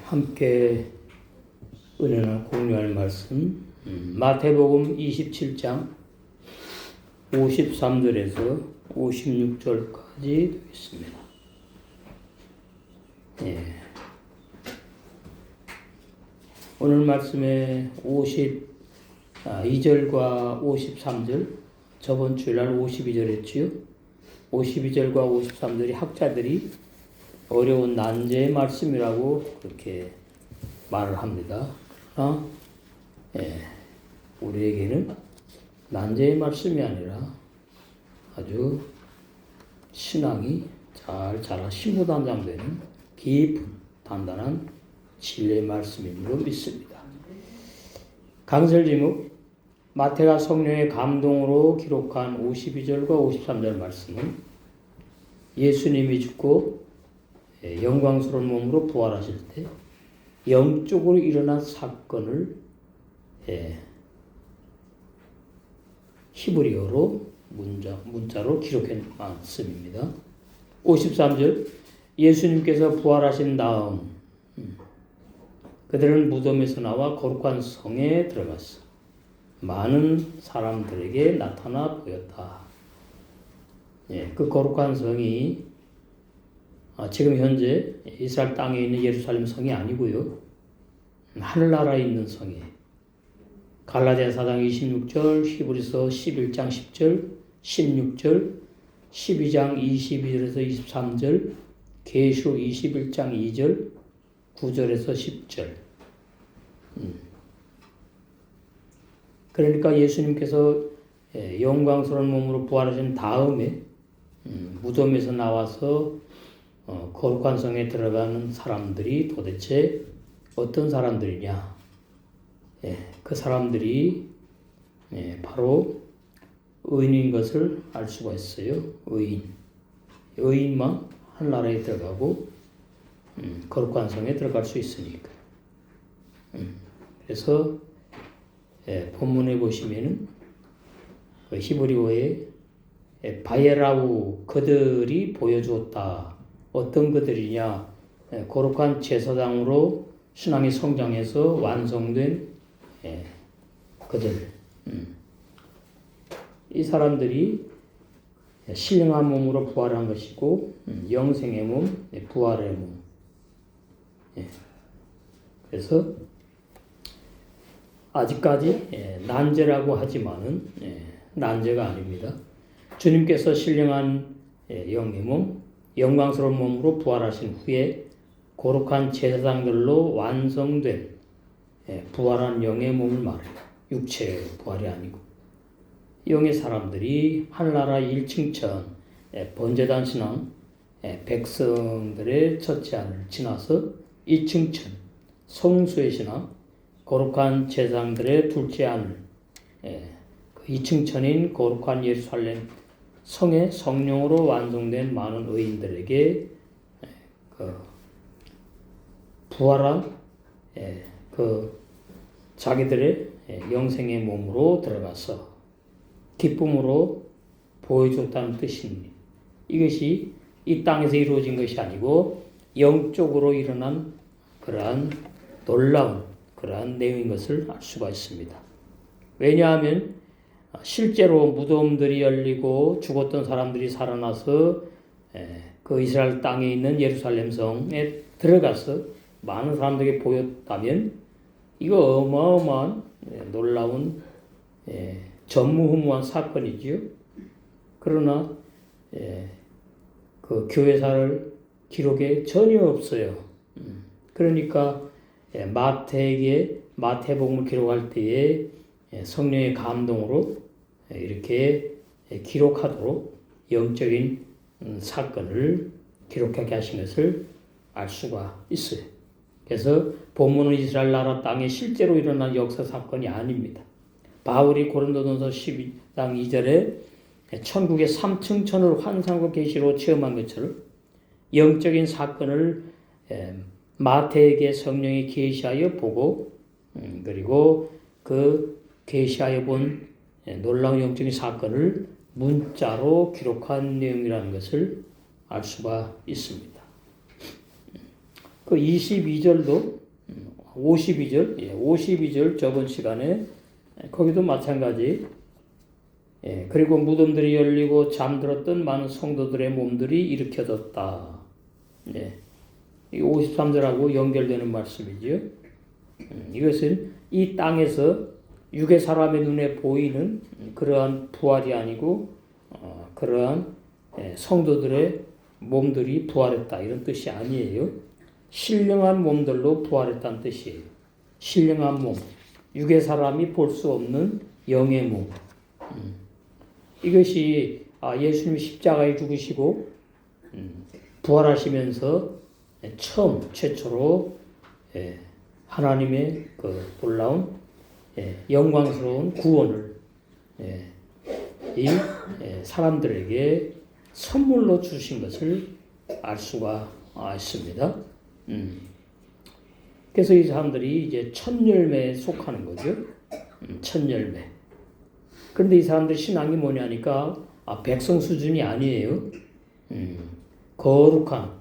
함께 은혜나 공유할 말씀 마태복음 27장 53절에서 56절까지 되겠습니다. 오늘 말씀에 52절과 53절, 저번 주일날 52절 했지요. 52절과 53절이 학자들이 어려운 난제의 말씀이라고 그렇게 말을 합니다. 우리에게는 난제의 말씀이 아니라 아주 신앙이 잘 자라 신부단장되는 깊은 단단한 진리의 말씀임으로 믿습니다. 강설 제목 마태가 성령의 감동으로 기록한 52절과 53절 말씀은 예수님이 죽고 영광스러운 몸으로 부활하실 때 영적으로 일어난 사건을 히브리어로 문자로 기록한 말씀입니다. 53절 예수님께서 부활하신 다음 그들은 무덤에서 나와 거룩한 성에 들어갔어. 많은 사람들에게 나타나 보였다. 그 거룩한 성이 지금 현재 이스라엘 땅에 있는 예루살렘 성이 아니고요. 하늘나라에 있는 성이에요. 갈라디아 4장 26절, 히브리서 11장 10절, 16절, 12장 22절에서 23절, 계시록 21장 2절, 9절에서 10절. 그러니까 예수님께서 영광스러운 몸으로 부활하신 다음에 무덤에서 나와서 거룩한 성에 들어가는 사람들이 도대체 어떤 사람들이냐? 그 사람들이 바로 의인인 것을 알 수가 있어요. 의인만 하늘나라에 들어가고 거룩한 성에 들어갈 수 있으니까. 그래서 본문에 보시면은 그 히브리어에 바예라우 그들이 보여주었다. 어떤 그들이냐? 거룩한 제사장으로 신앙이 성장해서 완성된 그들. 이 사람들이 신령한 몸으로 부활한 것이고 영생의 몸, 부활의 몸. 그래서 아직까지 난제라고 하지만은 난제가 아닙니다. 주님께서 신령한 영의 몸, 영광스러운 몸으로 부활하신 후에 거룩한 제사장들로 완성된 부활한 영의 몸을 말해요. 육체의 부활이 아니고 영의 사람들이 하늘나라 1층천 번제단 신앙 백성들의 첫째 안을 지나서 2층천 성수의 신앙 거룩한 제사장들의 둘째 안을 그 2층천인 거룩한 예루살렘 성의 성령으로 완성된 많은 의인들에게 그 부활한 그 자기들의 영생의 몸으로 들어가서 기쁨으로 보여줬다는 뜻입니다. 이것이 이 땅에서 이루어진 것이 아니고 영적으로 일어난 그러한 놀라운 그러한 내용인 것을 알 수가 있습니다. 왜냐하면 실제로 무덤들이 열리고 죽었던 사람들이 살아나서 그 이스라엘 땅에 있는 예루살렘 성에 들어가서 많은 사람들에게 보였다면 이거 어마어마한 놀라운 전무후무한 사건이지요. 그러나 그 교회사를 기록에 전혀 없어요. 그러니까 마태복음을 기록할 때에 성령의 감동으로 이렇게 기록하도록 영적인 사건을 기록하게 하신 것을 알 수가 있어요. 그래서 본문은 이스라엘 나라 땅에 실제로 일어난 역사 사건이 아닙니다. 바울이 고린도전서 12장 2절에 천국의 3층천을 환상과 계시로 체험한 것처럼 영적인 사건을 마태에게 성령이 계시하여 보고 그리고 그 계시하여 본 놀라운 영적인 사건을 문자로 기록한 내용이라는 것을 알 수가 있습니다. 그 22절도 52절, 52절 저번 시간에 거기도 마찬가지. 그리고 무덤들이 열리고 잠들었던 많은 성도들의 몸들이 일으켜졌다. 이 53절하고 연결되는 말씀이죠. 이것은 이 땅에서 육의 사람의 눈에 보이는 그러한 부활이 아니고 그러한 성도들의 몸들이 부활했다 이런 뜻이 아니에요. 신령한 몸들로 부활했다는 뜻이에요. 신령한 몸, 육의 사람이 볼 수 없는 영의 몸. 이것이 예수님이 십자가에 죽으시고 부활하시면서 최초로 하나님의 그 놀라운 영광스러운 구원을 이 사람들에게 선물로 주신 것을 알 수가 있습니다. 그래서 이 사람들이 이제 첫 열매에 속하는 거죠. 첫 열매. 그런데 이 사람들 신앙이 뭐냐니까 백성 수준이 아니에요. 거룩한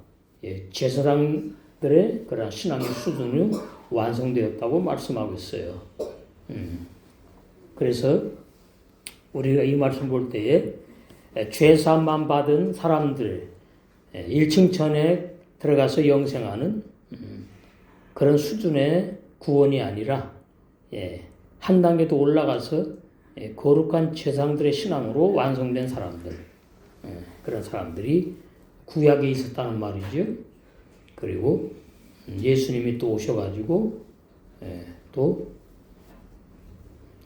제사장들의 그런 신앙의 수준이 완성되었다고 말씀하고 있어요. 그래서 우리가 이 말씀 볼 때에 죄사함만 받은 사람들 1층천에 들어가서 영생하는 그런 수준의 구원이 아니라 한 단계 더 올라가서 거룩한 제사장들의 신앙으로 완성된 사람들, 그런 사람들이 구약에 있었다는 말이죠. 그리고 예수님이 또 오셔가지고 또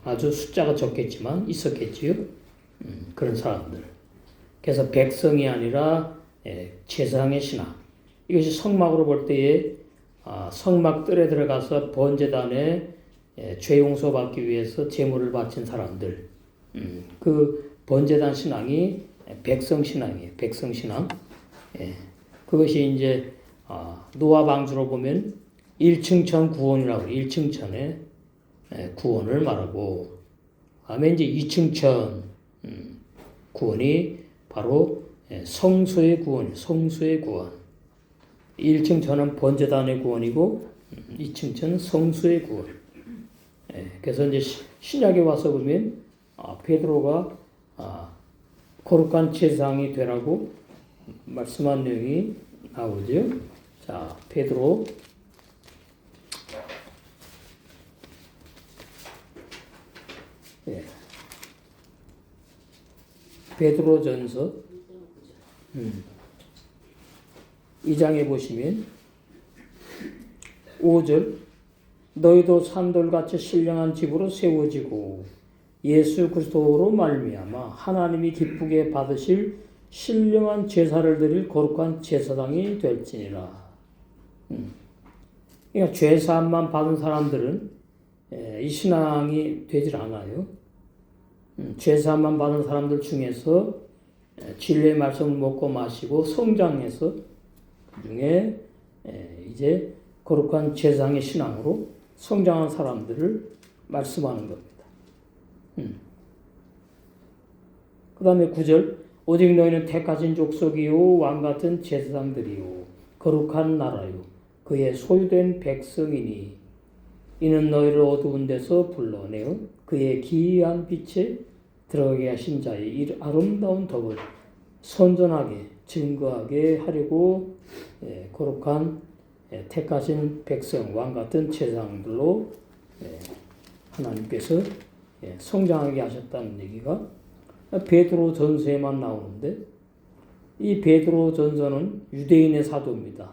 아주 숫자가 적겠지만 있었겠지요. 그런 사람들. 그래서 백성이 아니라 제사장의 신앙. 이것이 성막으로 볼 때에 성막 뜰에 들어가서 번제단에 죄 용서 받기 위해서 제물을 바친 사람들. 그 번제단 신앙이 백성 신앙이에요. 백성 신앙. 그것이 이제 노아 방주로 보면 1층천 구원이라고 1층천의 구원을 말하고 다음에 이제 2층천 구원이 바로 성소의 구원, 성소의 구원. 1층천은 번제단의 구원이고 2층천은 성소의 구원. 그래서 이제 신약에 와서 보면 베드로가 거룩한 제사장이 되라고 말씀한 내용이 나오죠. 자, 베드로 베드로전서 2장에 보시면 5절 너희도 산돌같이 신령한 집으로 세워지고 예수 그리스도로 말미암아 하나님이 기쁘게 받으실 신령한 제사를 드릴 거룩한 제사장이 될지니라. 그러니까 죄사함만 받은 사람들은 이 신앙이 되질 않아요. 죄사함만 받은 사람들 중에서 진리의 말씀을 먹고 마시고 성장해서 그 중에 이제 거룩한 제사장의 신앙으로 성장한 사람들을 말씀하는 겁니다. 그 다음에 9절 오직 너희는 택하신 족속이요 왕같은 제사장들이요 거룩한 나라요 그의 소유된 백성이니 이는 너희를 어두운 데서 불러내어 그의 기이한 빛에 들어가게 하신 자의 이 아름다운 덕을 선전하게 증거하게 하려고 거룩한 택하신 백성 왕같은 제사장들로 하나님께서 성장하게 하셨다는 얘기가 베드로 전서에만 나오는데 이 베드로 전서는 유대인의 사도입니다.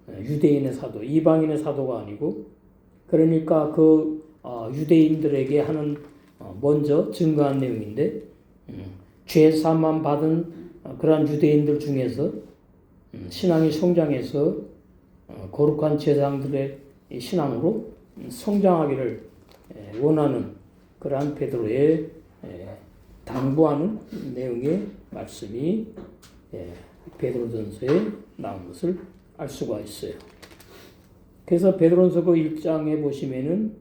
유대인의 사도, 이방인의 사도가 아니고 그러니까 그 유대인들에게 하는 먼저 증거한 내용인데 죄사함만 받은 그러한 유대인들 중에서 신앙이 성장해서 거룩한 제사장들의 신앙으로 성장하기를 원하는 그러한 베드로의 당부하는 내용의 말씀이 베드로전서에 나온 것을 알 수가 있어요. 그래서 베드로전서 그 1장에 보시면은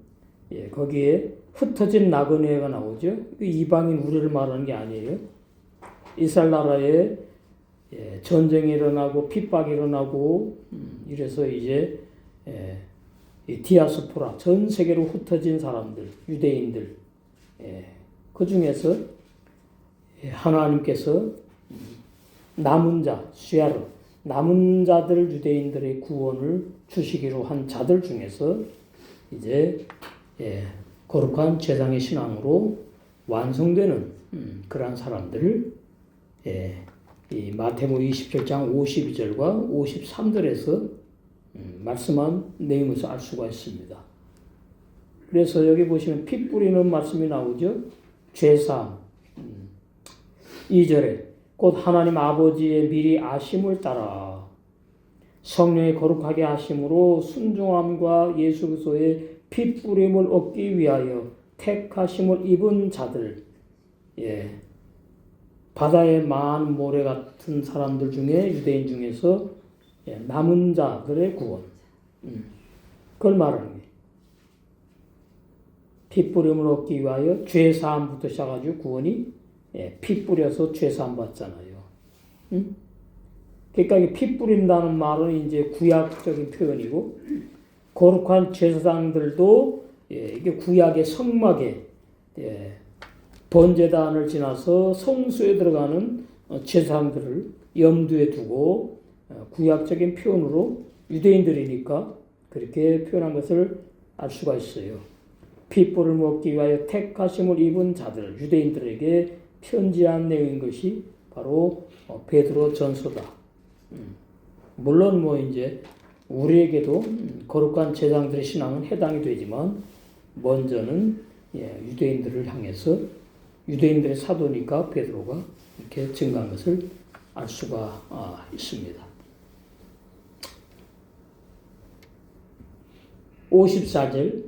거기에 흩어진 나그네가 나오죠. 이방인 우리를 말하는 게 아니에요. 이스라엘 나라에 전쟁이 일어나고 핍박이 일어나고 이래서 이제 이 디아스포라 전 세계로 흩어진 사람들, 유대인들 그 중에서 하나님께서 남은 자, 시아르 남은 자들 유대인들의 구원을 주시기로 한 자들 중에서 이제 거룩한 제사장의 신앙으로 완성되는 그러한 사람들을 이 마태복음 27장 52절과 53절에서 말씀한 내용에서 알 수가 있습니다. 그래서 여기 보시면 피 뿌리는 말씀이 나오죠. 죄사함 2절에 곧 하나님 아버지의 미리 아심을 따라 성령의 거룩하게 하심으로 순종함과 예수 그리스도의 피 뿌림을 얻기 위하여 택하심을 입은 자들, 바다의 많은 모래 같은 사람들 중에 유대인 중에서 남은 자들의 구원, 그걸 말하는 거예요. 피 뿌림을 얻기 위하여 죄 사함부터 시작해가지고 구원이 피 뿌려서 죄 사함 받잖아요. 그러니까 피 뿌린다는 말은 이제 구약적인 표현이고 거룩한 제사장들도 이게 구약의 성막에 번제단을 지나서 성소에 들어가는 제사장들을 염두에 두고 구약적인 표현으로 유대인들이니까 그렇게 표현한 것을 알 수가 있어요. 핏불을 먹기 위하여 택하심을 입은 자들, 유대인들에게 편지한 내용인 것이 바로 베드로 전서다. 물론 뭐 이제 우리에게도 거룩한 제사장들의 신앙은 해당이 되지만 먼저는 유대인들을 향해서 유대인들의 사도니까 베드로가 이렇게 증거한 것을 알 수가 있습니다. 54절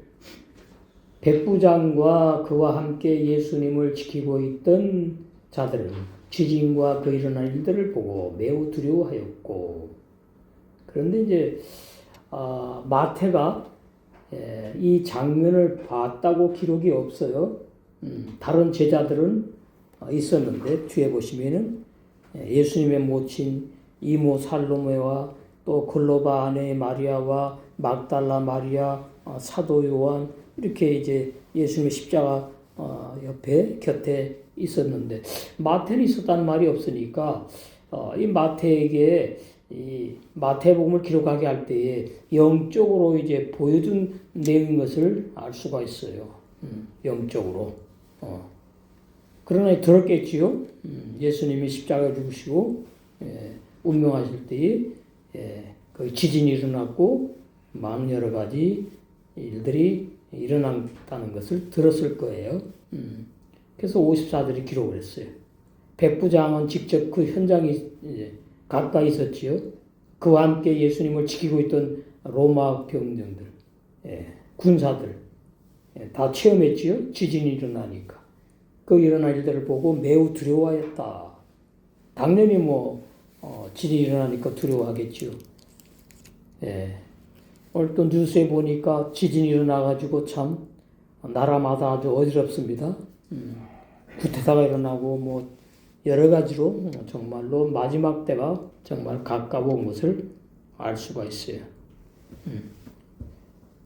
백부장과 그와 함께 예수님을 지키고 있던 자들은 지진과 그 일어난 일들을 보고 매우 두려워하였고, 그런데 이제 마태가 이 장면을 봤다고 기록이 없어요. 다른 제자들은 있었는데 뒤에 보시면은 예수님의 모친 이모 살로메와 또 글로바 아내 마리아와 막달라 마리아, 사도 요한 이렇게 이제 예수님의 십자가 옆에 곁에 있었는데 마태는 있었다는 말이 없으니까 이 마태에게 이 마태복음을 기록하게 할 때에 영적으로 이제 보여준 내용인 것을 알 수가 있어요. 영적으로. 그러나 들었겠지요. 예수님이 십자가에 죽으시고 운명하실 때에 그 지진이 일어났고 많은 여러 가지 일들이 일어났다는 것을 들었을 거예요. 그래서 54절이 기록을 했어요. 백부장은 직접 그 현장에 가까이 있었지요. 그와 함께 예수님을 지키고 있던 로마 병정들, 군사들 다 체험했지요. 지진이 일어나니까. 그 일어난 일들을 보고 매우 두려워했다. 당연히 지진이 일어나니까 두려워하겠지요. 오늘 또 뉴스에 보니까 지진이 일어나가지고 참 나라마다 아주 어지럽습니다. 구태타가 일어나고 여러 가지로 정말로 마지막 때가 정말 가까운 것을 알 수가 있어요.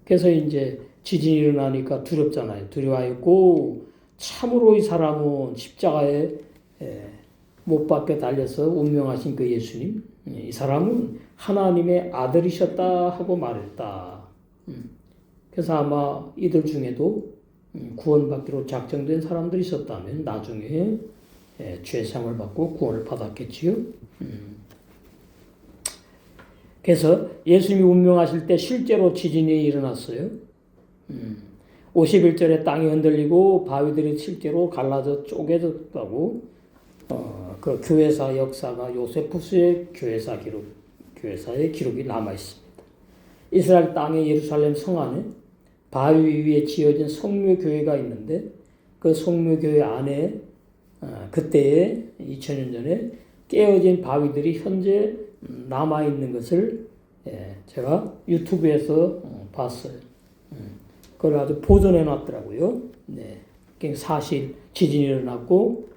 그래서 이제 지진이 일어나니까 두렵잖아요. 두려워했고 참으로 이 사람은 십자가에 못 박혀 달려서 운명하신 그 예수님, 이 사람은 하나님의 아들이셨다 하고 말했다. 그래서 아마 이들 중에도 구원받기로 작정된 사람들이 있었다면 나중에 죄상을 받고 구원을 받았겠지요. 그래서 예수님이 운명하실 때 실제로 지진이 일어났어요. 51절에 땅이 흔들리고 바위들이 실제로 갈라져 쪼개졌다고 그 교회사 역사가 요세푸스의 교회사의 기록이 남아 있습니다. 이스라엘 땅의 예루살렘 성 안에 바위 위에 지어진 성묘교회가 있는데 그 성묘교회 안에 그때에 2000년 전에 깨어진 바위들이 현재 남아있는 것을 제가 유튜브에서 봤어요. 그걸 아주 보존해 놨더라고요. 사실 지진이 일어났고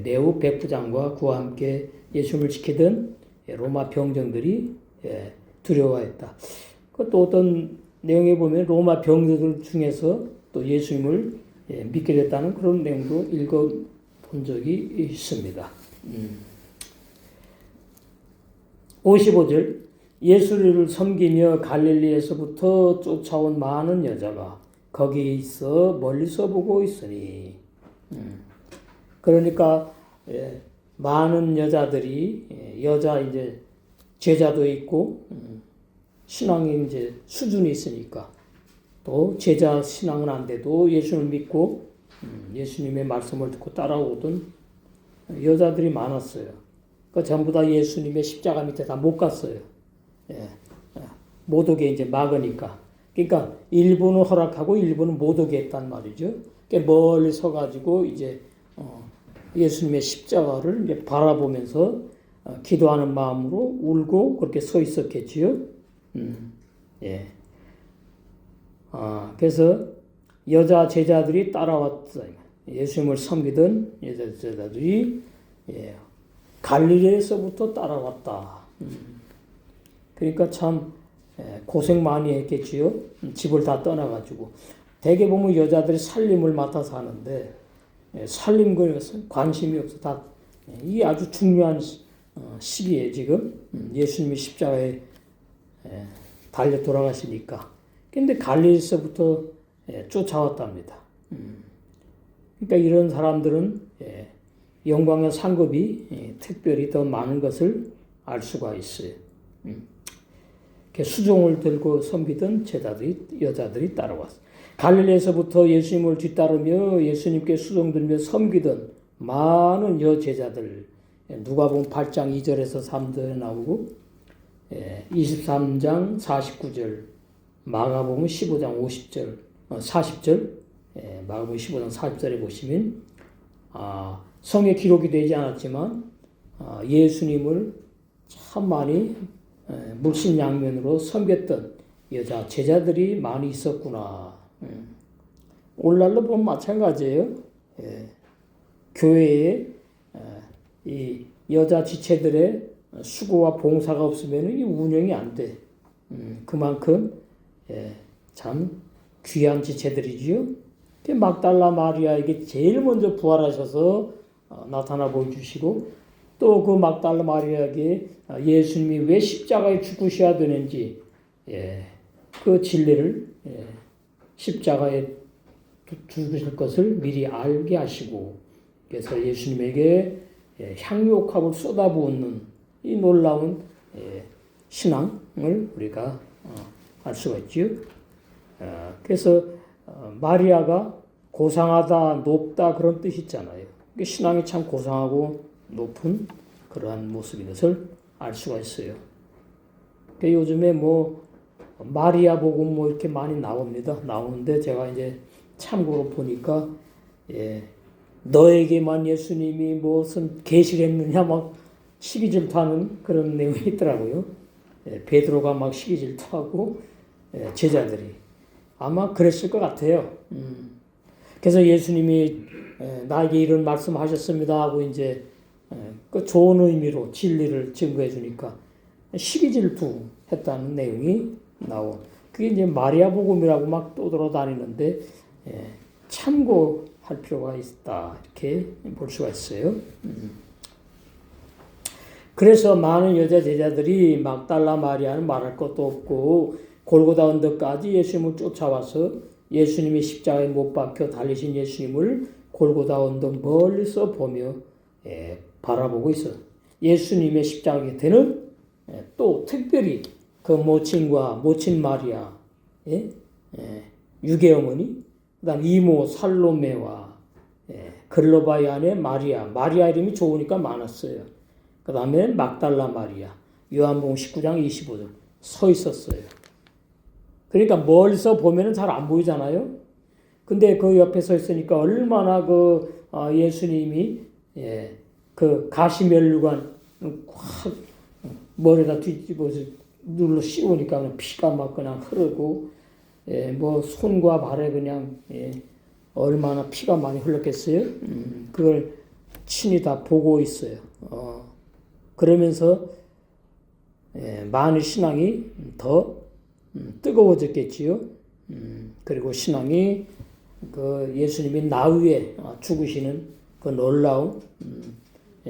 매우 백부장과 그와 함께 예수님을 지키던 로마 병정들이 두려워했다. 또 어떤 내용에 보면 로마 병정들 중에서 또 예수님을 믿게 됐다는 그런 내용도 읽어본 적이 있습니다. 55절 예수를 섬기며 갈릴리에서부터 쫓아온 많은 여자가 거기 있어 멀리서 보고 있으니 그러니까 많은 여자들이 여자 이제 제자도 있고 신앙의 이제 수준이 있으니까 또 제자 신앙은 안 돼도 예수를 믿고 예수님의 말씀을 듣고 따라오던 여자들이 많았어요. 그 전부 다 예수님의 십자가 밑에 다 못 갔어요. 못 오게 이제 막으니까. 그러니까 일부는 허락하고 일부는 못 오게 했단 말이죠. 그러니까 멀리 서가지고 이제 예수님의 십자가를 이제 바라보면서 기도하는 마음으로 울고 그렇게 서 있었겠지요. 그래서 여자 제자들이 따라왔어요. 예수님을 섬기던 여자 제자들이 갈릴리에서부터 따라왔다. 그러니까 참 고생 많이 했겠지요. 집을 다 떠나가지고. 대개 보면 여자들이 살림을 맡아서 하는데 살림 것은 관심이 없어. 다 이게 아주 중요한 시기에 지금 예수님이 십자가에 달려 돌아가시니까. 근데 갈릴리에서부터 쫓아왔답니다. 그러니까 이런 사람들은 영광의 상급이 특별히 더 많은 것을 알 수가 있어요. 수종을 들고 섬기던 여자들이 따라왔어요. 갈릴리에서부터 예수님을 뒤따르며 예수님께 수종 들며 섬기던 많은 여제자들, 누가복음 8장 2절에서 3절에 나오고 23장 49절, 마가복음 15장 50절, 40절, 마가복음 15장 40절에 보시면 성에 기록이 되지 않았지만 예수님을 참 많이 물심양면으로 섬겼던 여자 제자들이 많이 있었구나. 오늘날로 보면 마찬가지예요. 교회에 이 여자 지체들의 수고와 봉사가 없으면 이 운영이 안 돼. 그만큼 참 귀한 지체들이지요. 막달라 마리아에게 제일 먼저 부활하셔서 나타나 보여주시고 또 그 막달라 마리아에게 예수님이 왜 십자가에 죽으셔야 되는지 그 진리를 십자가에 죽으실 것을 미리 알게 하시고 그래서 예수님에게 향유옥합을 쏟아부은 이 놀라운 신앙을 우리가 알 수가 있지요. 그래서 마리아가 고상하다, 높다 그런 뜻이 있잖아요. 신앙이 참 고상하고 높은 그러한 모습인 것을 알 수가 있어요. 요즘에 마리아 복음 이렇게 많이 나오는데 제가 이제 참고로 보니까 너에게만 예수님이 무슨 계시를 했느냐 막 시기질투하는 그런 내용이 있더라고요. 베드로가 막 시기질투하고 제자들이 아마 그랬을 것 같아요. 그래서 예수님이 나에게 이런 말씀하셨습니다 하고 이제 그 좋은 의미로 진리를 증거해 주니까 시기질투 했다는 내용이 나온 그게 이제 마리아 복음이라고 막 떠돌아다니는데 참고할 필요가 있다 이렇게 볼 수가 있어요. 그래서 많은 여자 제자들이 막달라 마리아는 말할 것도 없고 골고다 언덕까지 예수님을 쫓아와서 예수님이 십자가에 못 박혀 달리신 예수님을 골고다 언덕 멀리서 보며 바라보고 있어. 예수님의 십자가 곁에는 또 특별히 그 모친 마리아, 유괴 어머니, 그다음 이모 살로메와 글로바의 아내 마리아 이름이 좋으니까 많았어요. 그 다음에 막달라 마리아, 요한복음 19장 25절 서 있었어요. 그러니까 멀리서 보면은 잘 안 보이잖아요. 근데 그 옆에 서 있으니까 얼마나 예수님이 그 가시면류관 확 머리에다 뒤집어서 눌러 씌우니까 그냥 피가 막 그냥 흐르고 손과 발에 그냥 얼마나 피가 많이 흘렀겠어요. 그걸 친히 다 보고 있어요. 그러면서 많은 신앙이 더 뜨거워졌겠지요. 그리고 신앙이 그 예수님이 나 위에 죽으시는 그 놀라운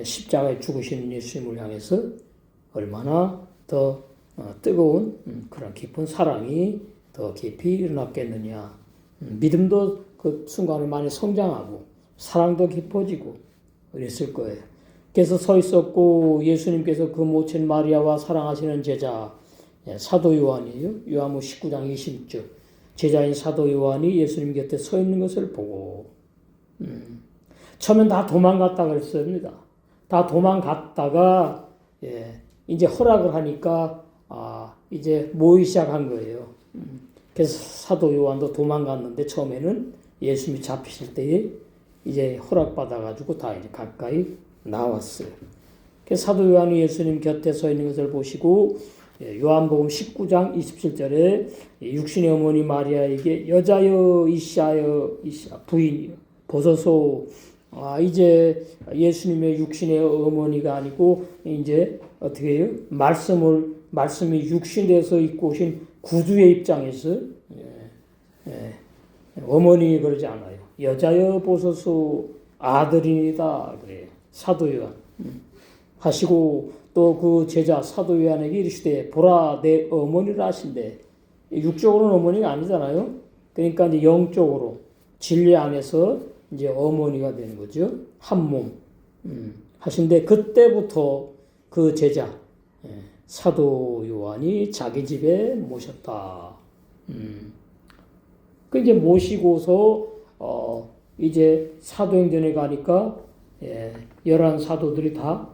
십자가에 죽으시는 예수님을 향해서 얼마나 더 뜨거운 그런 깊은 사랑이 더 깊이 일어났겠느냐. 믿음도 그 순간에 많이 성장하고 사랑도 깊어지고 그랬을 거예요. 그래서 서 있었고 예수님께서 그 모친 마리아와 사랑하시는 제자 사도 요한이에요. 요한복음 19장 20절. 제자인 사도 요한이 예수님 곁에 서 있는 것을 보고 처음엔 다 도망갔다 그랬습니다. 다 도망갔다가 이제 허락을 하니까 이제 모이기 시작한 거예요. 그래서 사도 요한도 도망갔는데 처음에는 예수님이 잡히실 때에 이제 허락받아가지고 다 이제 가까이 나왔어요. 그래서 사도 요한이 예수님 곁에 서 있는 것을 보시고 요한복음 19장 27절에 육신의 어머니 마리아에게 여자여 이시아여 부인이여 보소서. 이제 예수님의 육신의 어머니가 아니고 이제 어떻게 해요? 말씀이 육신에서 입고 오신 구주의 입장에서 어머니 그러지 않아요. 여자여 보소서 아들이니다 그래요. 사도 요한 하시고 또 그 제자 사도 요한에게 이르시되 보라 내 어머니를 하신대. 육적으로는 어머니가 아니잖아요. 그러니까 이제 영적으로 진리 안에서 이제 어머니가 되는 거죠. 한 몸 하신데 그때부터 그 제자 사도 요한이 자기 집에 모셨다. 그 이제 모시고서 이제 사도행전에 가니까 11사도들이 다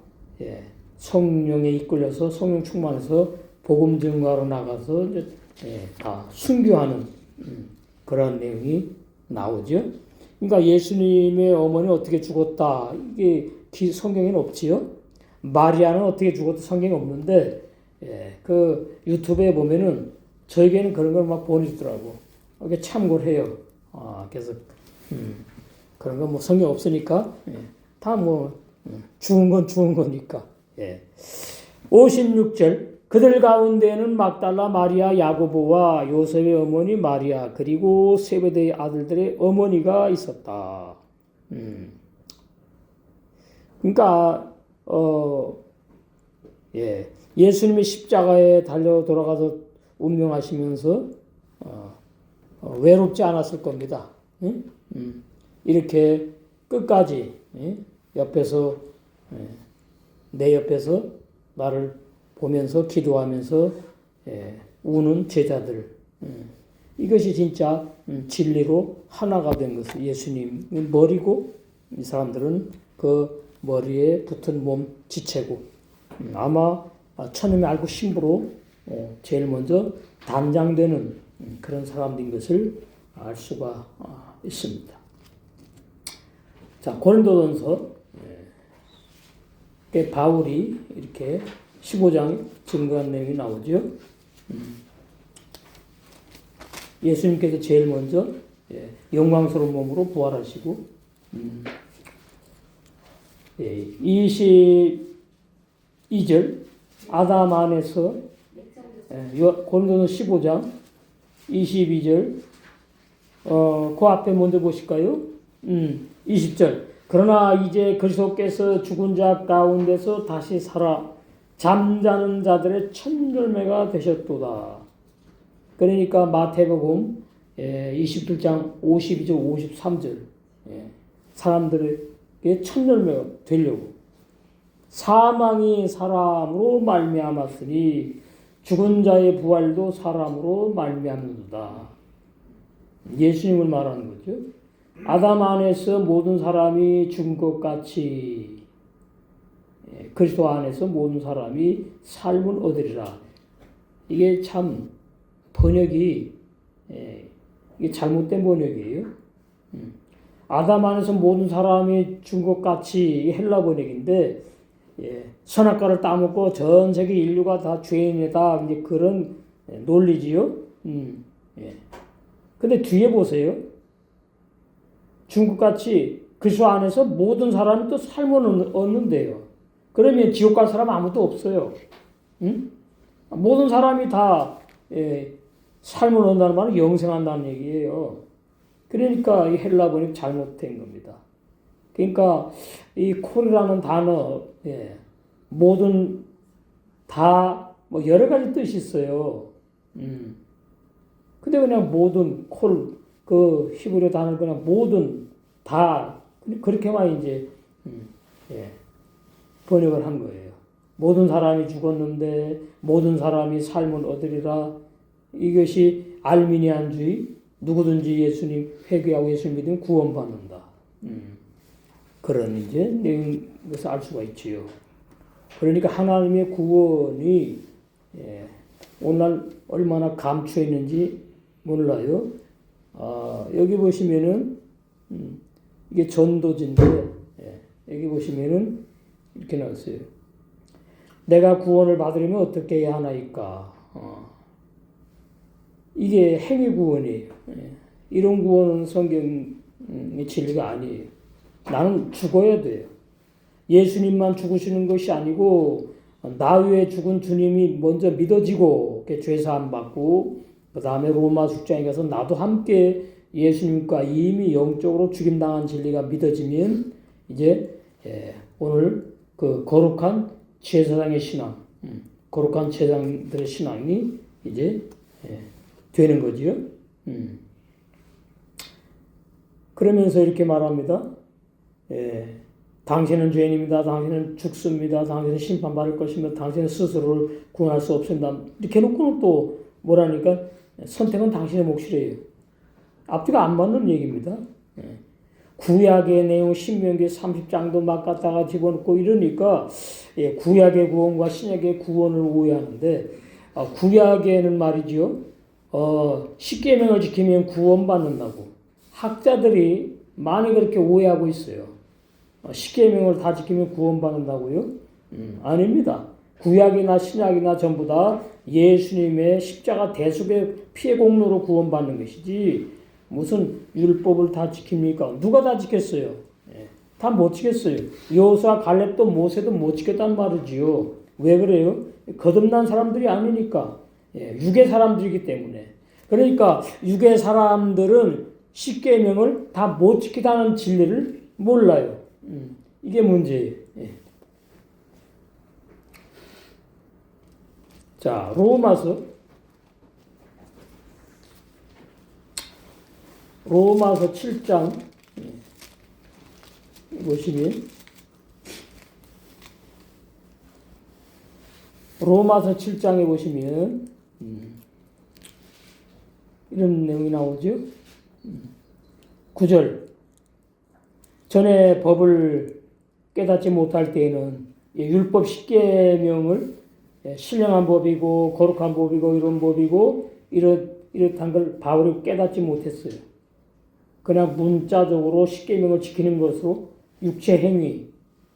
성령에 이끌려서 성령 충만해서 복음 증거하러 나가서 이제 다 순교하는 그런 내용이 나오죠. 그러니까 예수님의 어머니는 어떻게 죽었다 이게 성경에는 없지요. 마리아는 어떻게 죽었다 성경에 없는데 그 유튜브에 보면은 저에게는 그런 걸 막 보내주더라고. 이게 참고를 해요. 그래서 그런 거 뭐 성경 없으니까 다 뭐 죽은 건 죽은 거니까. 56절 그들 가운데에는 막달라 마리아 야고보와 요셉의 어머니 마리아 그리고 세베대의 아들들의 어머니가 있었다. 그러니까 예수님이 십자가에 달려 돌아가서 운명하시면서 외롭지 않았을 겁니다. 이렇게 끝까지 옆에서 내 옆에서 나를 보면서 기도하면서 우는 제자들 이것이 진짜 진리로 하나가 된 것을 예수님은 머리고 이 사람들은 그 머리에 붙은 몸 지체고 아마 천음의 알고 신부로 제일 먼저 단장되는 그런 사람들인 것을 알 수가 있습니다. 자, 고린도전서 바울이 이렇게 15장 증거한 내용이 나오죠. 예수님께서 제일 먼저 영광스러운 몸으로 부활하시고 22절 아담 안에서 고린도전 15장 22절 그 앞에 먼저 보실까요? 20절 그러나 이제 그리스도께서 죽은 자 가운데서 다시 살아 잠자는 자들의 첫 열매가 되셨도다. 그러니까 마태복음 27장 52절 53절 사람들에게 첫 열매가 되려고 사망이 사람으로 말미암았으니 죽은 자의 부활도 사람으로 말미암는도다. 예수님을 말하는 거죠. 아담 안에서 모든 사람이 죽은 것 같이 그리스도 안에서 모든 사람이 삶을 얻으리라. 이게 참 번역이 이게 잘못된 번역이에요. 아담 안에서 모든 사람이 죽은 것 같이 헬라 번역인데 선악과를 따먹고 전 세계 인류가 다 죄인이다 이제 그런 논리지요. 근데 뒤에 보세요. 죽은 것 같이 그리스도 안에서 모든 사람이 또 삶을 얻는데요. 그러면 지옥 갈 사람 아무도 없어요. 응? 모든 사람이 다 삶을 얻는다는 말은 영생한다는 얘기예요. 그러니까 이 헬라 번역 잘못된 겁니다. 그러니까 이 콜이라는 단어 모든 다 뭐 여러 가지 뜻이 있어요. 근데 그냥 모든 콜 그 히브리 단어 그냥 모든 다 그렇게만 이제 번역을 한 거예요. 모든 사람이 죽었는데 모든 사람이 삶을 얻으리라. 이것이 알미니안주의, 누구든지 예수님 회개하고 예수님 믿으면 구원받는다. 그런 이제 내용에서 알 수가 있지요. 그러니까 하나님의 구원이 오늘날 얼마나 감추어 있는지 몰라요. 여기 보시면은 이게 전도지인데 여기 보시면은 이렇게 나왔어요. 내가 구원을 받으려면 어떻게 해야 하나이까? 이게 행위 구원이에요. 이런 구원은 성경의 진리가 아니에요. 나는 죽어야 돼요. 예수님만 죽으시는 것이 아니고 나 위에 죽은 주님이 먼저 믿어지고 죄사함 받고 그 다음에 로마 6장에 가서 나도 함께 예수님과 이미 영적으로 죽임당한 진리가 믿어지면 이제 오늘 그 거룩한 제사장의 신앙, 거룩한 제사장들의 신앙이 이제 되는 거지요. 그러면서 이렇게 말합니다. 당신은 죄인입니다. 당신은 죽습니다. 당신은 심판받을 것이며 당신은 스스로를 구원할 수 없습니다. 이렇게 놓고는 또 뭐라니까 선택은 당신의 몫이래요. 앞뒤가 안 맞는 얘기입니다. 구약의 내용 신명기 30장도 막 갖다가 집어넣고 이러니까 구약의 구원과 신약의 구원을 오해하는데 구약에는 말이죠. 십계명을 지키면 구원받는다고 학자들이 많이 그렇게 오해하고 있어요. 십계명을 다 지키면 구원받는다고요? 아닙니다. 구약이나 신약이나 전부 다 예수님의 십자가 대속의 피해 공로로 구원받는 것이지 무슨 율법을 다 지킵니까? 누가 다 지켰어요? 다 못 지켰어요. 여호수아, 갈렙도 모세도 못 지켰단 말이지요. 왜 그래요? 거듭난 사람들이 아니니까. 육의 사람들이기 때문에. 그러니까 육의 사람들은 십계명을 다 못 지키다는 진리를 몰라요. 이게 문제예요. 자, 로마서 7장 보시면 로마서 7장에 보시면 이런 내용이 나오죠. 9절 전에 법을 깨닫지 못할 때에는 율법 10계명을 신령한 법이고 거룩한 법이고 이런 법이고 이렇단 걸 바울이 깨닫지 못했어요. 그냥 문자적으로 10계명을 지키는 것으로 육체 행위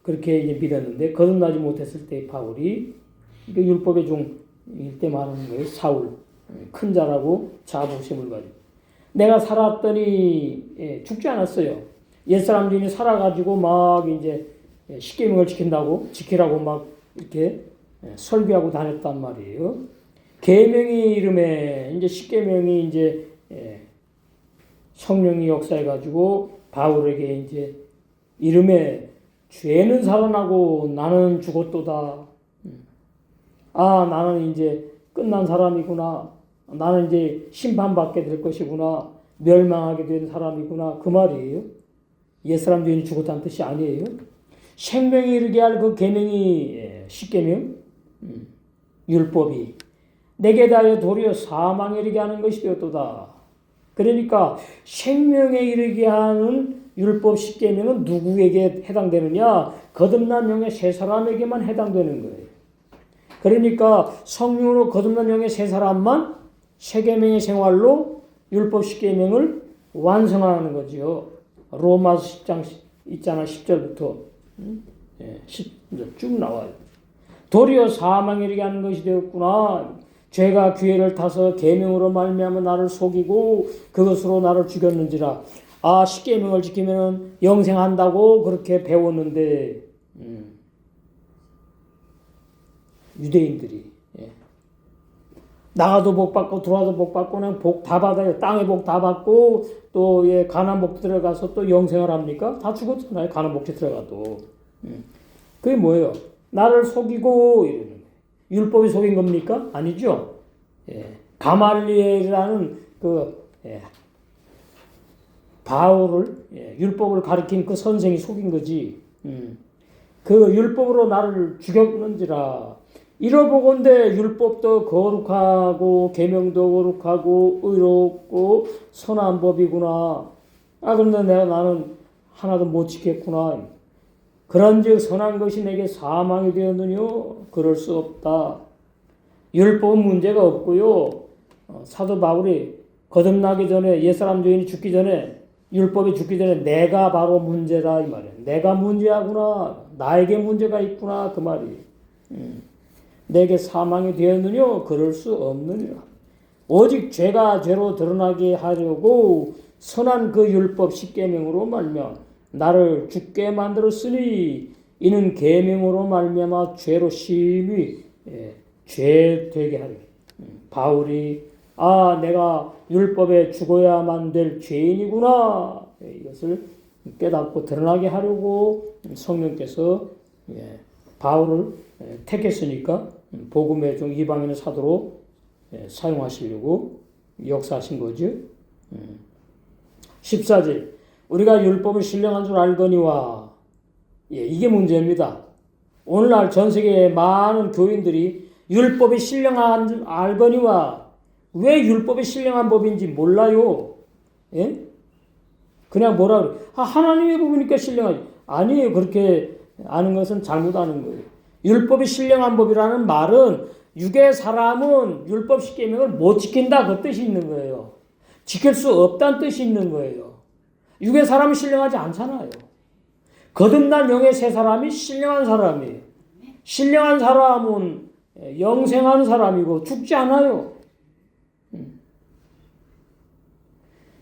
그렇게 이제 믿었는데 거듭나지 못했을 때 바울이 이게 율법의 종일 때 말하는 거예요. 사울 큰 자라고 자부심을 가지고 내가 살았더니 죽지 않았어요. 옛사람들이 살아가지고 막 이제 십계명을 지키라고 막 이렇게 설교하고 다녔단 말이에요. 계명이 이름에 이제 십계명이 이제 성령이 역사해가지고 바울에게 이제 이름에 죄는 살아나고 나는 죽었도다. 나는 이제 끝난 사람이구나. 나는 이제 심판받게 될 것이구나. 멸망하게 된 사람이구나. 그 말이에요. 옛사람 죄인이 죽었다는 뜻이 아니에요. 생명에 이르게 할 그 계명이 십계명 율법이 내게 대하여 도리어 사망에 이르게 하는 것이 되었도다. 그러니까 생명에 이르게 하는 율법 십계명은 누구에게 해당되느냐? 거듭난 영의 세 사람에게만 해당되는 거예요. 그러니까 성령으로 거듭난 영의 세 사람만 세 계명의 생활로 율법 십계명을 완성하는 거죠. 로마서 10장 있잖아. 10절부터 쭉 나와요. 도리어 사망에 이르게 하는 것이 되었구나. 죄가 기회를 타서 계명으로 말미암아 나를 속이고 그것으로 나를 죽였는지라. 십계명을 지키면 영생한다고 그렇게 배웠는데 유대인들이 나가도 복 받고 들어와도 복 받고 그냥 복 다 받아요. 땅의 복 다 받고 또 가나안 복지 들어가서 또 영생을 합니까? 다 죽었잖아요. 가나안 복지 들어가도. 그게 뭐예요? 나를 속이고 이러는 거예요. 율법이 속인 겁니까? 아니죠. 가말리엘이라는 바울을 율법을 가르친 그 선생이 속인 거지. 그 율법으로 나를 죽였는지라. 이러보건대 율법도 거룩하고 계명도 거룩하고 의롭고 선한 법이구나. 그런데 나는 하나도 못 지켰구나. 그런즉 선한 것이 내게 사망이 되었느뇨? 그럴 수 없다. 율법은 문제가 없고요. 사도 바울이 거듭나기 전에 옛사람 죄인이 죽기 전에 율법이 죽기 전에 내가 바로 문제다 이 말이야. 내가 문제하구나. 나에게 문제가 있구나 그 말이. 내게 사망이 되었느뇨? 그럴 수 없느니라. 오직 죄가 죄로 드러나게 하려고 선한 그 율법 십계명으로 말미암아 나를 죽게 만들었으니 이는 계명으로 말미암아 죄로 심히 죄 되게 하리. 바울이 내가 율법에 죽어야만 될 죄인이구나. 이것을 깨닫고 드러나게 하려고 성령께서 바울을 택했으니까 복음의 종 이방인의 사도로 사용하시려고 역사하신 거죠. 14절 우리가 율법을 신령한 줄 알거니와 이게 문제입니다. 오늘날 전 세계의 많은 교인들이 율법이 신령한 줄 알거니와 왜 율법이 신령한 법인지 몰라요. 그냥 뭐라 그래. 하나님의 법이니까 신령하지. 아니에요. 그렇게 아는 것은 잘못 아는 거예요. 율법이 신령한 법이라는 말은 육의 사람은 율법 십계명을 못 지킨다 그 뜻이 있는 거예요. 지킬 수 없다는 뜻이 있는 거예요. 육의 사람은 신령하지 않잖아요. 거듭난 영의 새 사람이 신령한 사람이에요. 신령한 사람은 영생하는 사람이고 죽지 않아요.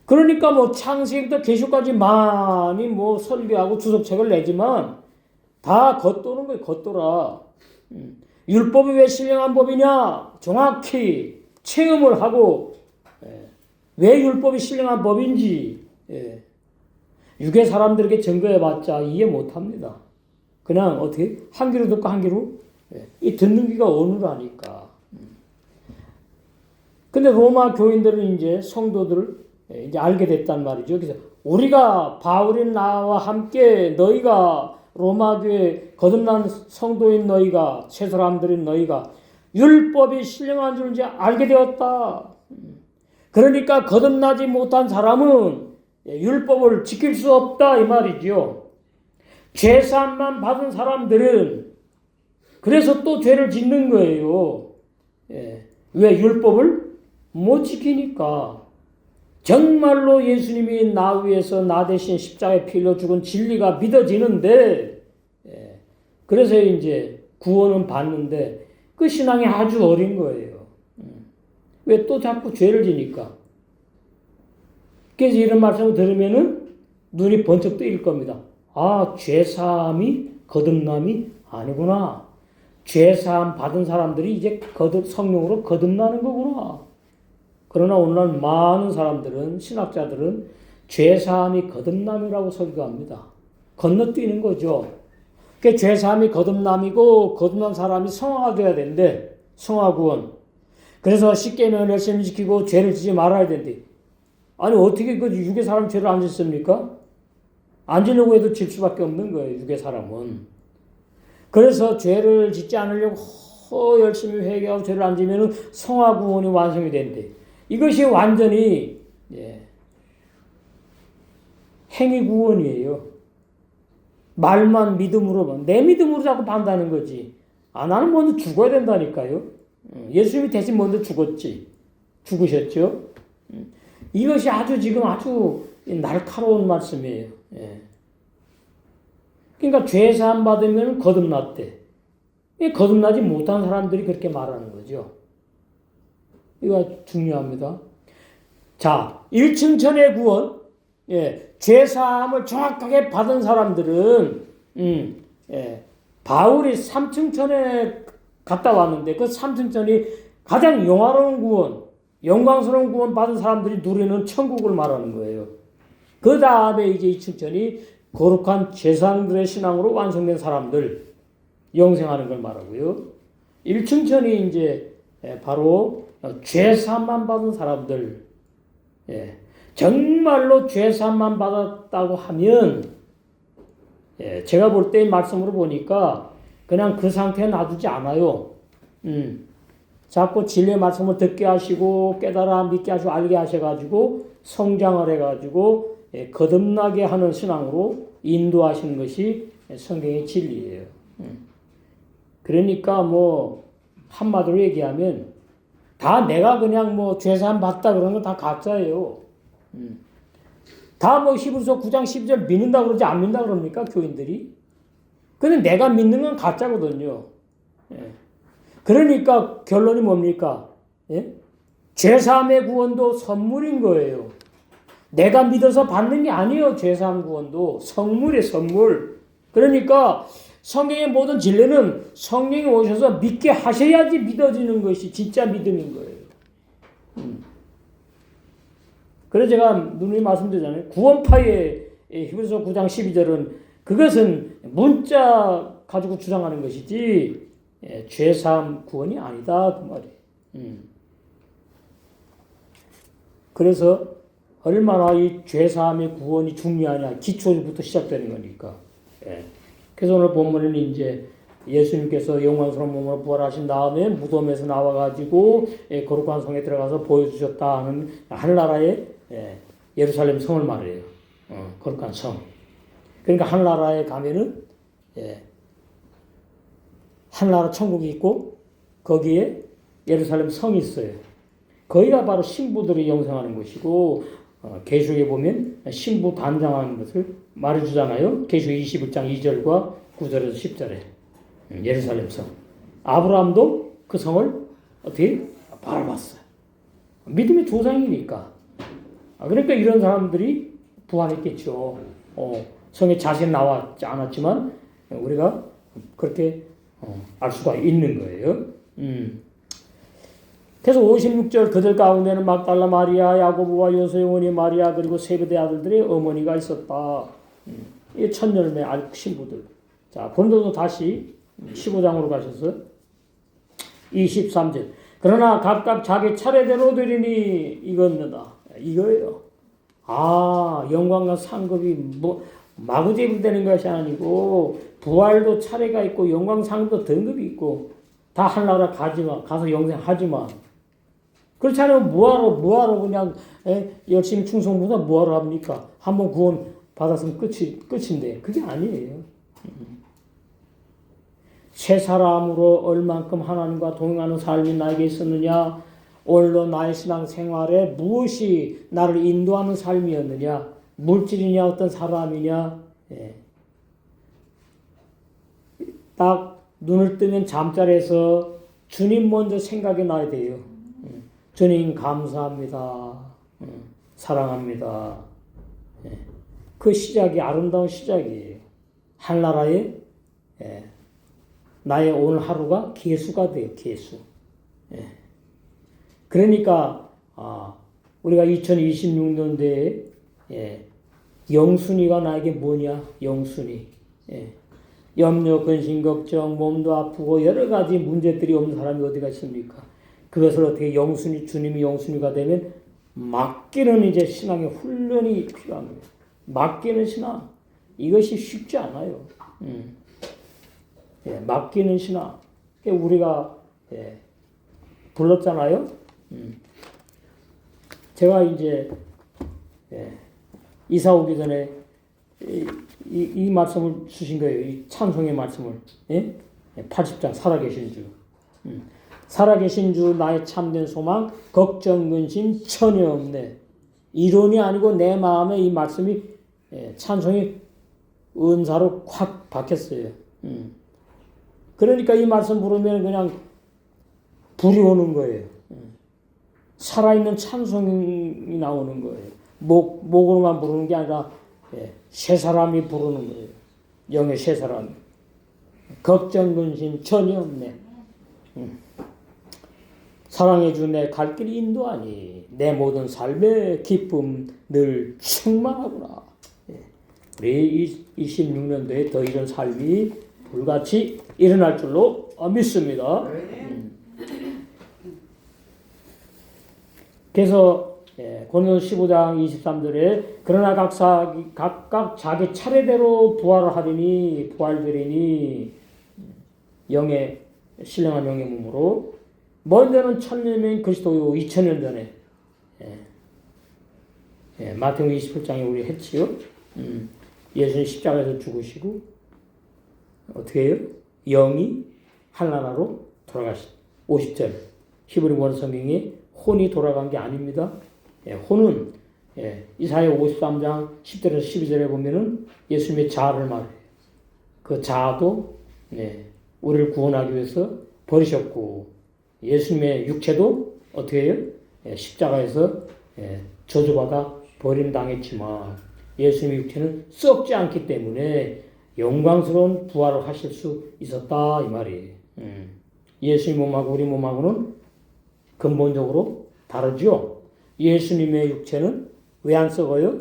그러니까 창세기부터 계시까지 많이 설교하고 주석책을 내지만 다 겉도는 거예요. 겉돌아. 율법이 왜 신령한 법이냐? 정확히 체험을 하고 왜 율법이 신령한 법인지 육의 사람들에게 증거해봤자 이해 못합니다. 그냥 어떻게 한 귀로 듣고 한 귀로 이 듣는 귀가 어느라니까. 근데 로마 교인들은 이제 성도들을 이제 알게 됐단 말이죠. 그래서 우리가 바울인 나와 함께 너희가 로마 교회 거듭난 성도인 너희가 새 사람들인 너희가 율법이 신령한 줄 이제 알게 되었다. 그러니까 거듭나지 못한 사람은 율법을 지킬 수 없다 이 말이죠. 죄사함만 받은 사람들은 그래서 또 죄를 짓는 거예요. 왜 율법을 못 지키니까. 정말로 예수님이 나 위해서 나 대신 십자가에 피 흘려 죽은 진리가 믿어지는데 그래서 이제 구원은 받는데 그 신앙이 아주 어린 거예요. 왜 또 자꾸 죄를 지니까. 그래서 이런 말씀을 들으면은 눈이 번쩍 뜨일 겁니다. 죄사함이 거듭남이 아니구나. 죄사함 받은 사람들이 이제 성령으로 거듭나는 거구나. 그러나 오늘날 많은 사람들은 신학자들은 죄사함이 거듭남이라고 설교합니다. 건너뛰는 거죠. 그 죄사함이 거듭남이고 거듭난 사람이 성화가 돼야 된대. 성화구원. 그래서 십계명을 열심히 지키고 죄를 지지 말아야 된대. 아니 어떻게 그 육의 사람 죄를 안 짓습니까? 안 지려고 해도 질 수밖에 없는 거예요. 육의 사람은. 그래서 죄를 짓지 않으려고 열심히 회개하고 죄를 안 지면 성화구원이 완성이 된대. 이것이 완전히 행위구원이에요. 말만 믿음으로만. 내 믿음으로 자꾸 반다는 거지. 나는 먼저 죽어야 된다니까요. 예수님이 대신 먼저 죽었지. 죽으셨죠. 이것이 지금 아주 날카로운 말씀이에요. 그러니까 죄사함 받으면 거듭났대. 거듭나지 못한 사람들이 그렇게 말하는 거죠. 이거 중요합니다. 자, 1층 전의 구원, 죄 사함을 정확하게 받은 사람들은 바울이 삼층천에 갔다 왔는데 그 삼층천이 가장 영화로운 구원, 영광스러운 구원 받은 사람들이 누리는 천국을 말하는 거예요. 그 다음에 이제 이 층천이 거룩한 제사장들의 신앙으로 완성된 사람들, 영생하는 걸 말하고요. 1층천이 이제 바로 죄사함만 받은 사람들, 정말로 죄사함만 받았다고 하면, 제가 볼 때 말씀으로 보니까 그냥 그 상태에 놔두지 않아요. 자꾸 진리의 말씀을 듣게 하시고 깨달아 믿게 하시고 알게 하셔가지고 성장을 해가지고 거듭나게 하는 신앙으로 인도하시는 것이 성경의 진리예요. 그러니까 뭐 한마디로 얘기하면 다 내가 그냥 뭐 죄사함 받다 그런 건 다 가짜예요. 다 뭐 히브리서 9장 12절 믿는다 그러지 안 믿는다 그럽니까 교인들이? 근데 내가 믿는 건 가짜거든요. 그러니까 결론이 뭡니까? 죄사함의 구원도 선물인 거예요. 내가 믿어서 받는 게 아니에요. 죄사함 구원도 선물이에요. 선물. 그러니까 성경의 모든 진리는 성령이 오셔서 믿게 하셔야지 믿어지는 것이 진짜 믿음인 거예요. 그래서 제가 누누이 말씀드리잖아요. 구원파의 히브리서 9장 12절은 그것은 문자 가지고 주장하는 것이지 죄사함 구원이 아니다 그 말이에요. 그래서 얼마나 이 죄사함의 구원이 중요하냐 기초부터 시작되는 거니까. 그래서 오늘 본문에는 이제 예수님께서 영광스러운 몸으로 부활하신 다음에 무덤에서 나와가지고 거룩한 성에 들어가서 보여주셨다 하는 하늘나라의 예루살렘 성을 말해요. 거룩한 성. 그러니까 하늘나라에 가면은 하늘나라 천국이 있고 거기에 예루살렘 성이 있어요. 거기가 바로 신부들이 영생하는 것이고 계시록에 보면 신부 단장하는 것을 말해주잖아요. 계시록 21장 2절과 9절에서 10절에 예루살렘 성. 아브라함도 그 성을 어떻게 바라봤어요. 믿음의 조상이니까. 그러니까 이런 사람들이 부활했겠죠. 성에 자세히 나왔지 않았지만 우리가 그렇게 알 수가 있는 거예요. 그래서 56절 그들 가운데는 막달라 마리아, 야고보와 요새 어머니 마리아 그리고 세베대 아들들의 어머니가 있었다. 이 천열매 신부들. 자, 본도도 다시 15장으로 가셔서 23절. 그러나 각각 자기 차례대로 드리니 이겁니다. 이거예요. 영광과 상급이 뭐 마구제비되는 것이 아니고 부활도 차례가 있고 영광 상급도 등급이 있고 다 하늘나라 가서 영생하지만 그렇지 않으면 뭐하러 그냥 열심히 충성보다 뭐하러 합니까? 한번 구원 받았으면 끝인데 그게 아니에요. 새 사람으로 얼만큼 하나님과 동행하는 삶이 나에게 있었느냐? 오늘도 나의 신앙 생활에 무엇이 나를 인도하는 삶이었느냐? 물질이냐 어떤 사람이냐? 딱 눈을 뜨면 잠자리에서 주님 먼저 생각이 나야 돼요. 주님 감사합니다. 사랑합니다. 그 시작이 아름다운 시작이에요. 하늘나라에 나의 오늘 하루가 계수가 돼요. 계수. 그러니까 우리가 2026년도에 영순이가 나에게 뭐냐? 영순이. 염려, 근심, 걱정, 몸도 아프고 여러 가지 문제들이 없는 사람이 어디가 있습니까? 그것을 어떻게 주님이 영순이가 되면 맡기는 이제 신앙의 훈련이 필요한 거예요. 맡기는 신앙. 이것이 쉽지 않아요. 맡기는 신앙. 우리가 불렀잖아요. 제가 이제 이사 오기 전에 이 말씀을 주신 거예요. 이 찬송의 말씀을. 80장 살아계신 주. 살아계신 주 나의 참된 소망 걱정 근심 전혀 없네. 이론이 아니고 내 마음에 이 말씀이 찬송이 은사로 확 박혔어요. 그러니까 이 말씀 부르면 그냥 불이 오는 거예요. 살아있는 찬송이 나오는 거예요. 목으로만 부르는 게 아니라 새 사람이 부르는 거예요. 영의 새 사람이. 걱정 근심 전혀 없네. 사랑해 주 내 갈 길이 인도하니 내 모든 삶의 기쁨 늘 충만하구나. 우리 26년도에 더 이런 삶이 불같이 일어날 줄로 믿습니다. 그래서 고린도서 15장 23절에 그러나 각각 자기 차례대로 부활을 하리니 부활되리니 영의 신령한 영의 몸으로 먼저는 천년면 그리스도요 2000년 전에 마태복음 27장에 우리 했지요. 예수님 십자가에서 죽으시고 어떻게 해요? 영이 한나라로 돌아가시 50절 히브리 원어 성경에 혼이 돌아간 게 아닙니다. 혼은 이사야 53장 10절에서 12절에 보면은 예수님의 자아를 말해요. 그 자아도 우리를 구원하기 위해서 버리셨고 예수님의 육체도 어떻게 해요? 십자가에서 저주받아 버림당했지만 예수님의 육체는 썩지 않기 때문에 영광스러운 부활을 하실 수 있었다 이 말이에요. 예수님 몸하고 우리 몸하고는 근본적으로 다르죠. 예수님의 육체는 왜 안 썩어요?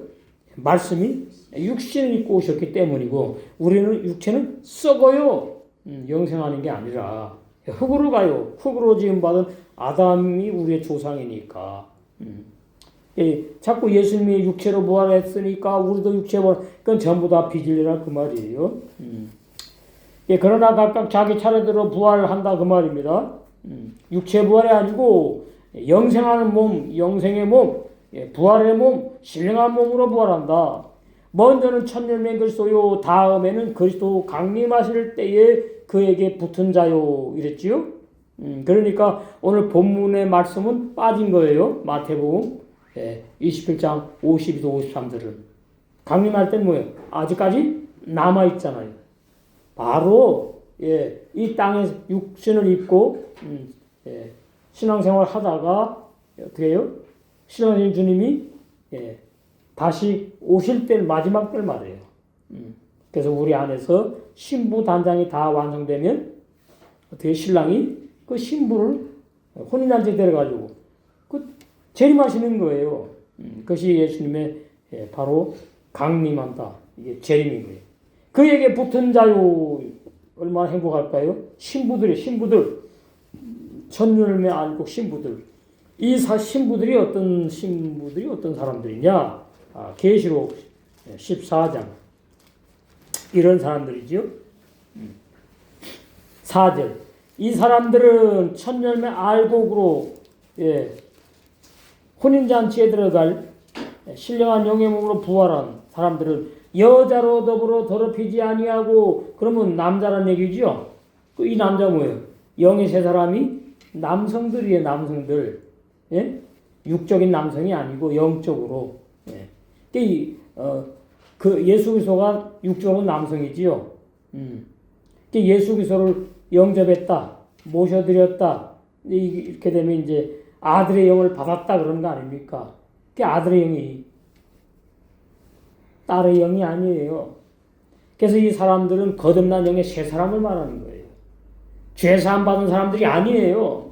말씀이 육신을 입고 오셨기 때문이고 우리는 육체는 썩어요. 영생하는 게 아니라 흙으로 가요. 흙으로 지음받은 아담이 우리의 조상이니까. 자꾸 예수님이 육체로 부활했으니까 우리도 육체 부활, 그건 전부 다 비질리라 그 말이에요. 그러나 각각 자기 차례대로 부활한다 그 말입니다. 육체 부활이 아니고 영생하는 몸, 영생의 몸, 부활의 몸, 신령한 몸으로 부활한다. 먼저는 천년맨 그리스도요 다음에는 그리스도 강림하실 때에 그에게 붙은 자요 이랬지요. 그러니까 오늘 본문의 말씀은 빠진 거예요. 마태복음 21장 52도 53절은 강림할 땐 뭐예요? 아직까지 남아있잖아요. 바로 이 땅에 육신을 입고 신앙생활 하다가 어떻게 해요? 신앙인 주님이 다시 오실 때 마지막 때 말이에요. 그래서 우리 안에서 신부 단장이 다 완성되면 어떻게 신랑이 그 신부를 혼인잔치에 데려가지고 그 재림하시는 거예요. 그것이 예수님의 바로 강림한다. 이게 재림인 거예요. 그에게 붙은 자요 얼마나 행복할까요? 신부들 천년을 알고 신부들. 이 신부들이 어떤 사람들이냐? 계시록 14장 이런 사람들이죠. 4절 이 사람들은 천년의 알곡으로 혼인잔치에 들어갈 신령한 영의 몸으로 부활한 사람들은 여자로 더불어 더럽히지 아니하고 그러면 남자란 얘기죠. 이 남자 뭐예요? 영의 세 사람이 남성들이에요. 남성들. 육적인 남성이 아니고 영적으로. 그 예수 그리스도가 육적으로 남성이지요. 예수 그리스도를 영접했다, 모셔드렸다. 이렇게 되면 이제 아들의 영을 받았다 그런 거 아닙니까? 그 아들의 영이 딸의 영이 아니에요. 그래서 이 사람들은 거듭난 영의 세 사람을 말하는 거예요. 죄사함 받은 사람들이 아니에요.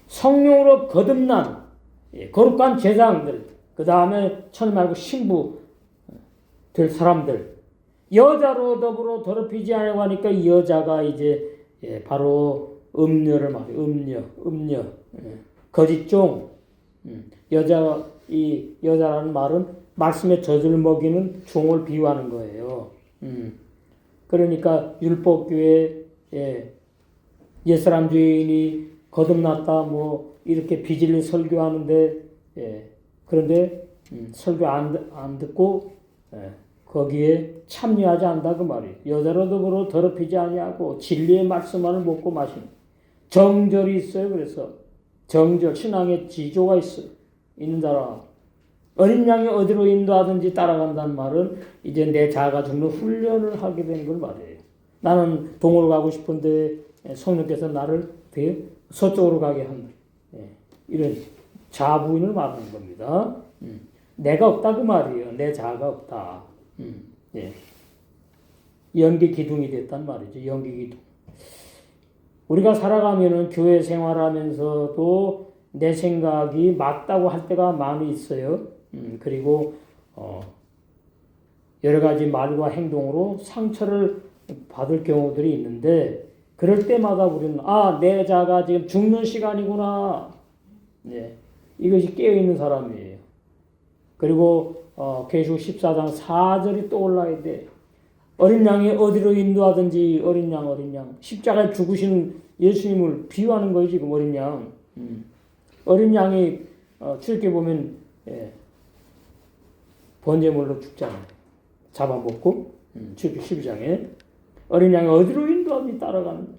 성령으로 거듭난 거룩한 제사장들, 그 다음에 천을 말고 신부 될 사람들, 여자로 더불어 더럽히지 않으려고 하니까 이 여자가 이제 바로 음녀를 말해요. 음녀. 거짓종. 이 여자라는 말은 말씀의 젖을 먹이는 종을 비유하는 거예요. 그러니까 율법교회 옛사람 주인이 거듭났다 뭐 이렇게 비질리 설교하는데 그런데 설교 안 듣고 거기에 참여하지 않는다 그 말이에요. 여자로 더불어 더럽히지 아니하고 진리의 말씀만을 먹고 마시는 정절이 있어요. 그래서 정절 신앙의 지조가 있는 자라 어린 양이 어디로 인도하든지 따라간다는 말은 이제 내 자아가 죽는 훈련을 하게 되는 걸 말해요. 나는 동으로 가고 싶은데 성령께서 나를 서쪽으로 가게 한다. 이런 자아 부인을 말하는 겁니다. 내가 없다 그 말이에요. 내 자아가 없다. 예. 연기 기둥이 됐단 말이죠. 연기 기둥. 우리가 살아가면은 교회 생활하면서도 내 생각이 맞다고 할 때가 많이 있어요. 그리고 여러 가지 말과 행동으로 상처를 받을 경우들이 있는데 그럴 때마다 우리는 내 자가 지금 죽는 시간이구나. 네. 이것이 깨어있는 사람이에요. 그리고 계시록 14장 4절이 떠올라야 돼. 어린 양이 어디로 인도하든지 어린 양. 십자가에 죽으신 예수님을 비유하는 거예요. 지금 어린 양. 어린 양이 출애굽에 보면 번제물로 죽잖아요. 잡아먹고 출애굽 12장에 어린 양이 어디로 인도하든지 따라가는 거예요.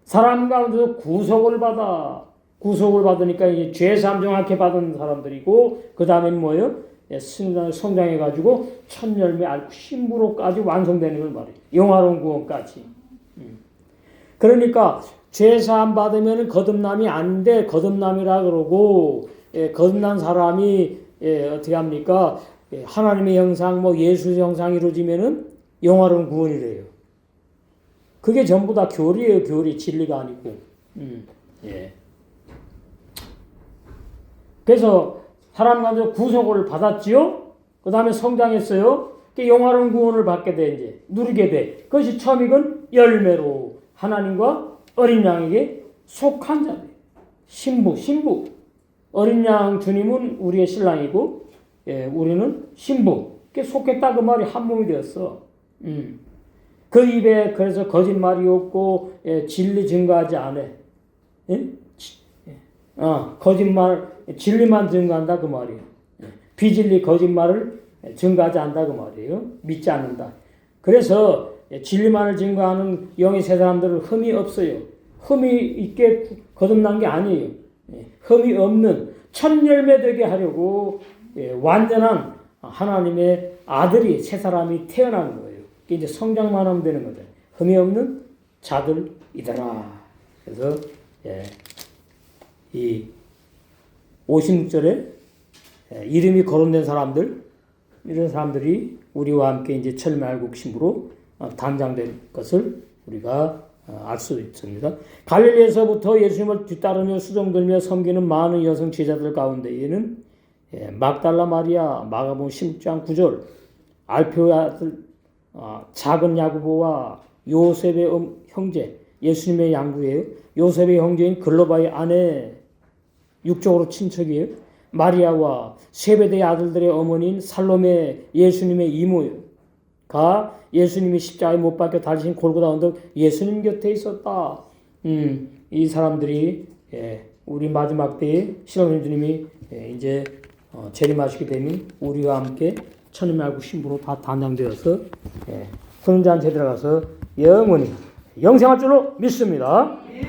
사람 가운데서 구속을 받으니까 이제 죄사함 정확히 받은 사람들이고 그 다음엔 뭐예요? 성장해가지고 첫 열매 앓고 신부로까지 완성되는 걸 말해요. 영화로운 구원까지. 그러니까 죄사함 받으면 거듭남이 안 돼. 거듭남이라 그러고 거듭난 사람이 어떻게 합니까? 하나님의 형상, 예수의 형상이 이루어지면은 영화로운 구원이래요. 그게 전부 다 교리예요. 교리, 진리가 아니고. 예. 그래서 사람 가운데 구속을 받았지요. 그 다음에 성장했어요. 영화로운 구원을 받게 돼 이제 누리게 돼. 그것이 처음이건 열매로 하나님과 어린 양에게 속한 자들. 신부. 어린 양 주님은 우리의 신랑이고, 우리는 신부. 속했다 그 말이 한 몸이 되었어. 그 입에 그래서 거짓말이 없고 진리 증거하지 않아. 거짓말 진리만 증거한다 그 말이에요. 비진리 거짓말을 증거하지 않는다 그 말이에요. 믿지 않는다. 그래서 진리만을 증거하는 영의 세 사람들은 흠이 없어요. 흠이 있게 거듭난 게 아니에요. 흠이 없는 첫 열매 되게 하려고 완전한 하나님의 아들이 세 사람이 태어나는 거예요. 이제 성장만 하면 되는 거죠. 흠이 없는 자들이더라. 그래서 이 56절에 이름이 거론된 사람들, 이런 사람들이 우리와 함께 이제 철말국 신부로 단장된 것을 우리가 알 수 있습니다. 갈릴리에서부터 예수님을 뒤따르며 수종들며 섬기는 많은 여성 제자들 가운데에는 막달라 마리아, 마가복음 16장 9절, 알페오의 아들 작은 야고보와 요셉의 형제, 예수님의 양부예요. 요셉의 형제인 글로바의 아내, 육적으로 친척이에요. 마리아와 세베대의 아들들의 어머니인 살로메, 예수님의 이모예요. 가 예수님이 십자가에 못 박혀 달리신 골고다 언덕 예수님 곁에 있었다. 이 사람들이 우리 마지막 때에 신앙의 주님이 이제 재림하시게 되면 우리와 함께 천일말국 신부로 다 단장되어서 선자한테 들어가서 영원히 영생할 줄로 믿습니다.